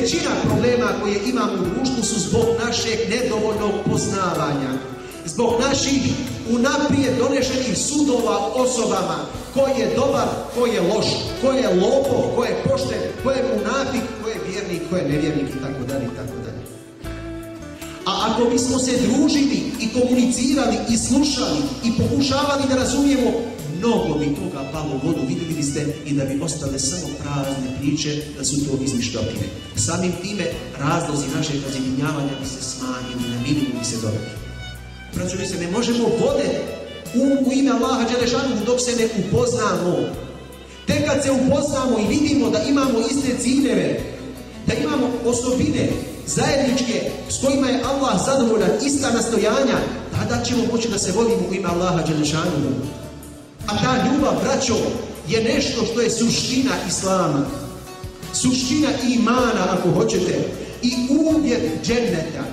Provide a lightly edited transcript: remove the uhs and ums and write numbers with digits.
Većina problema koje imamo u društvu su zbog našeg nedovoljnog poznavanja. Zbog naših unaprijed donešenih sudova osobama. Ko je dobar, ko je loš, ko je lopov, ko je pošten, ko je munafik, ko je vjernik, ko je nevjernik itd. A ako bismo se družili i komunicirali i slušali i pokušavali da razumijemo, mnogo bi toga palo u vodu, vidjeli ste, i da bi ostale samo prazne priče, da su to izmišljotine. Samim time razlozi našeg razjedinjavanja bi se smanjili, na minimum bi se doveli. Braćo, mi se ne možemo voditi u ime Allaha Đelešanuhu dok se ne upoznamo. Tek kad se upoznamo i vidimo da imamo iste ciljeve, da imamo osobine zajedničke s kojima je Allah zadovoljan, ista nastojanja, tada ćemo moći da se volimo u ime Allaha Đelešanuhu. A ta ljubav, braćo, je nešto što je suština Islama, suština imana, ako hoćete, i uvjet dženneta.